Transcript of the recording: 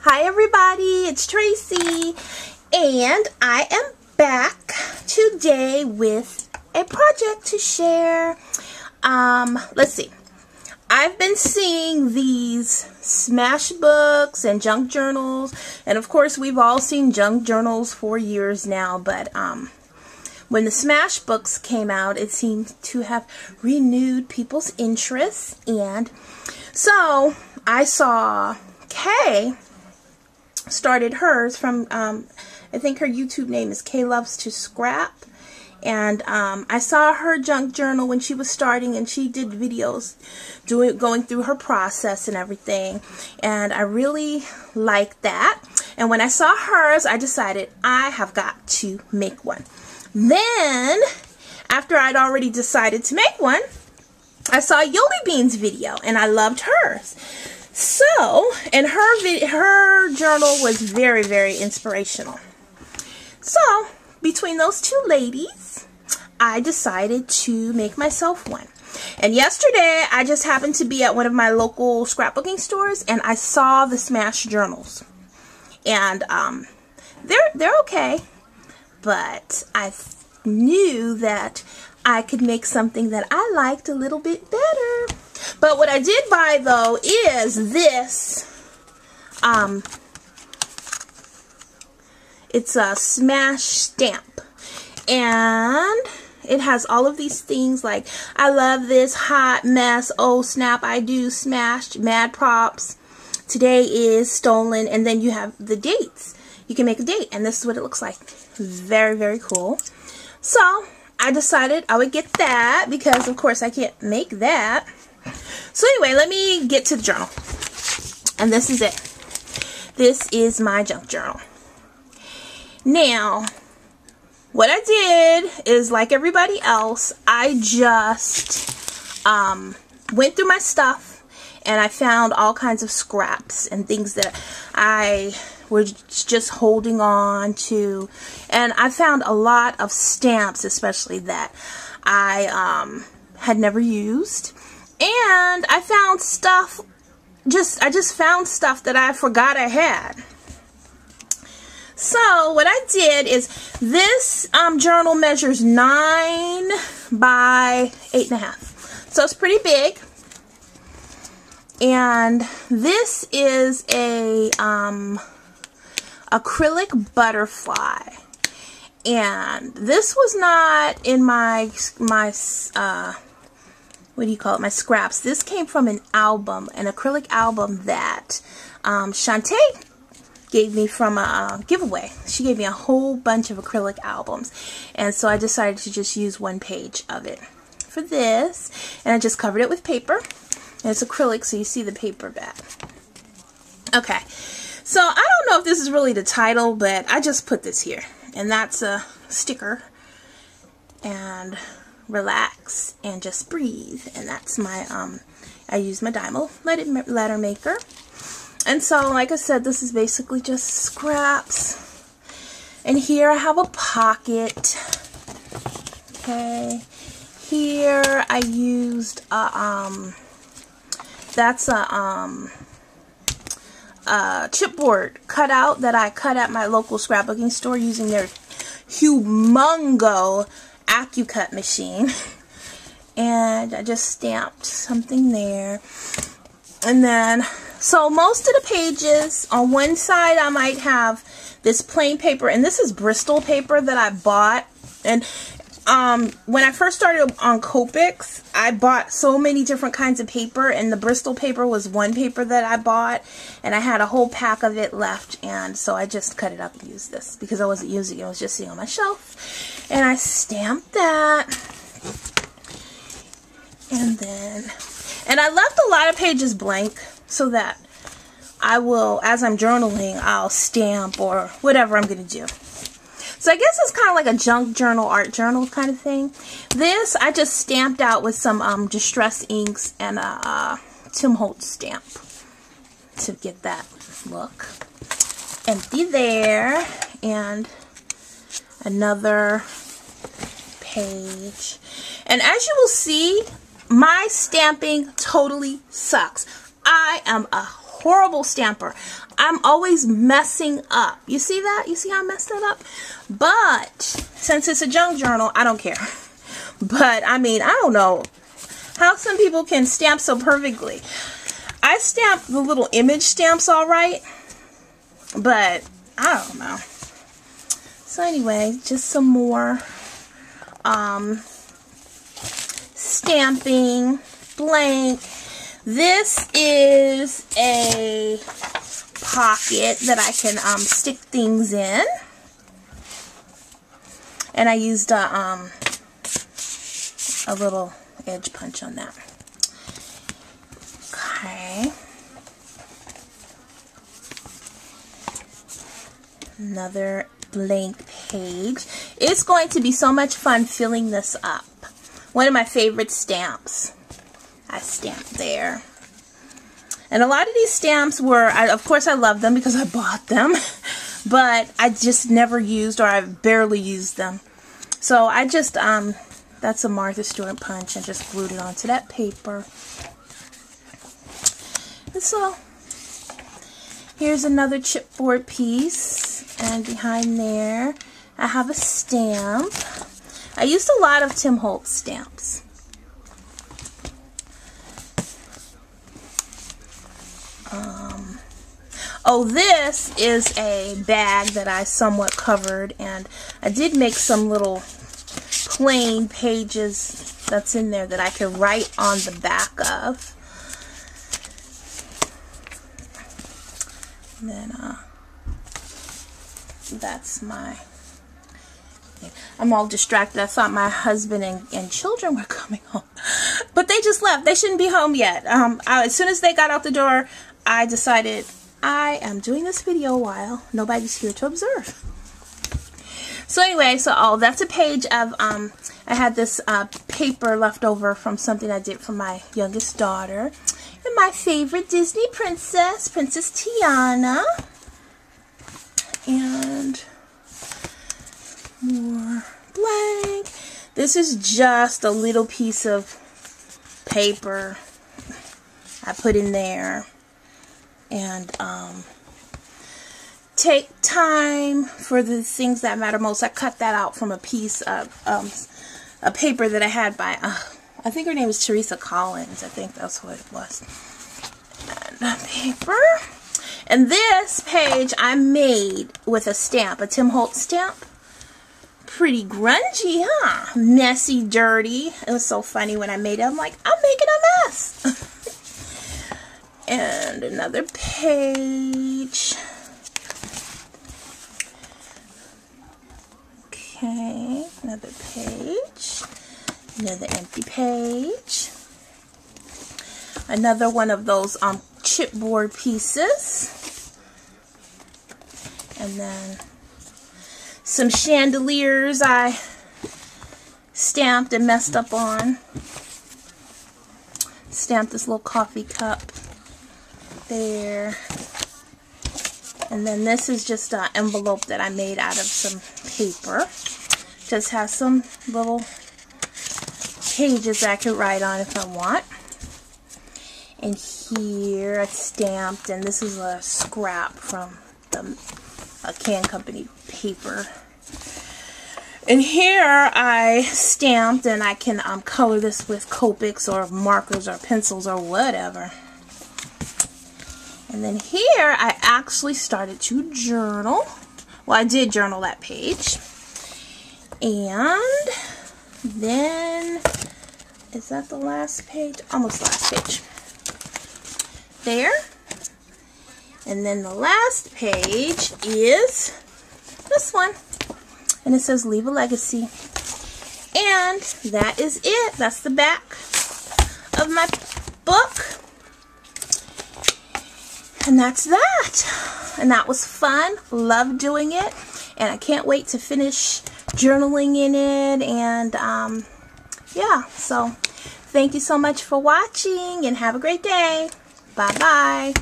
Hi everybody, it's Tracy, and I am back today with a project to share. Let's see. I've been seeing these smash books and junk journals, and of course we've all seen junk journals for years now, but when the smash books came out, it seemed to have renewed people's interest, and so I saw Kay started hers from, I think her YouTube name is Kay Loves to Scrap, and I saw her junk journal when she was starting, and she did videos going through her process and everything, and I really liked that. And when I saw hers, I decided I have got to make one. Then, after I'd already decided to make one, I saw Yoli Bean's video, and I loved hers. So, and her journal was very, very inspirational. So, between those two ladies, I decided to make myself one. And yesterday, I just happened to be at one of my local scrapbooking stores, and I saw the smash journals. And they're okay, but I knew that I could make something that I liked a little bit better. But what I did buy, though, is this. It's a smash stamp. And it has all of these things like, I love this, hot mess, oh snap, I do, smashed, mad props, today is stolen, and then you have the dates. You can make a date, and this is what it looks like. Very, very cool. So, I decided I would get that because, of course, I can't make that. So anyway, let me get to the journal. And this is it. This is my junk journal. Now, what I did is, like everybody else, I just went through my stuff and I found all kinds of scraps and things that I was just holding on to. And I found a lot of stamps, especially that I had never used. And I found stuff, I just found stuff that I forgot I had. So what I did is, this journal measures 9 by 8.5. So it's pretty big. And this is a acrylic butterfly. And this was not in my what do you call it, my scraps. This came from an album, an acrylic album that Shantae gave me from a giveaway. She gave me a whole bunch of acrylic albums, and so I decided to just use one page of it for this, and I just covered it with paper, and it's acrylic, so you see the paper back. Okay, so I don't know if this is really the title, but I just put this here, and that's a sticker, and relax and just breathe, and that's my I use my Dymo letter maker. And so, like I said, this is basically just scraps, and here I have a pocket. Okay, here I used that's a chipboard cutout that I cut at my local scrapbooking store using their humongo AccuCut machine, and I just stamped something there. And then, so most of the pages, on one side I might have this plain paper, and this is Bristol paper that I bought. And when I first started on Copics, I bought so many different kinds of paper, and the Bristol paper was one paper that I bought, and I had a whole pack of it left, and so I just cut it up and used this because I wasn't using it. It was just sitting on my shelf, and I stamped that, and then, and I left a lot of pages blank so that I will, as I'm journaling, I'll stamp or whatever I'm going to do. So I guess it's kind of like a junk journal, art journal kind of thing. This I just stamped out with some Distress inks and a Tim Holtz stamp to get that look. Empty there, and another page. And as you will see, my stamping totally sucks. I am a horrible stamper. I'm always messing up. You see that? You see how I messed that up? But since it's a junk journal, I don't care. But I mean, I don't know how some people can stamp so perfectly. I stamp the little image stamps all right, but I don't know. So anyway, just some more stamping, blank. This is a pocket that I can stick things in, and I used a little edge punch on that. Okay. Another blank page. It's going to be so much fun filling this up. One of my favorite stamps. I stamped there. And a lot of these stamps were, of course I love them because I bought them, but I just never used, or I barely used them. So I just, that's a Martha Stewart punch, and just glued it onto that paper. And so, here's another chipboard piece, and behind there I have a stamp. I used a lot of Tim Holtz stamps. Oh, this is a bag that I somewhat covered, and I did make some little plain pages that's in there that I can write on the back of. And then that's my, I'm all distracted. I thought my husband and children were coming home, but they just left. They shouldn't be home yet. As soon as they got out the door, I decided I am doing this video while nobody's here to observe. So anyway, so that's a page of, I had this paper left over from something I did for my youngest daughter. And my favorite Disney princess, Princess Tiana. And more blank. This is just a little piece of paper I put in there. And take time for the things that matter most. I cut that out from a piece of a paper that I had by, I think her name is Teresa Collins. I think that's what it was. And paper. And this page I made with a stamp, a Tim Holtz stamp. Pretty grungy, huh? Messy, dirty. It was so funny when I made it. I'm like, I'm making a mess. And another page. Okay, another page. Another empty page. Another one of those chipboard pieces. And then some chandeliers I stamped and messed up on. Stamped this little coffee cup there. And then this is just an envelope that I made out of some paper. Just has some little pages that I could write on if I want. And here I stamped, and this is a scrap from a Can Company paper. And here I stamped, and I can color this with Copics or markers or pencils or whatever. And then here I actually started to journal. Well, I did journal that page. And then, is that the last page? Almost the last page. There. And then the last page is this one. And it says Leave a Legacy. And that is it. That's the back of my book. And that's that. And that was fun. Loved doing it. And I can't wait to finish journaling in it. And yeah, so thank you so much for watching, and have a great day. Bye-bye.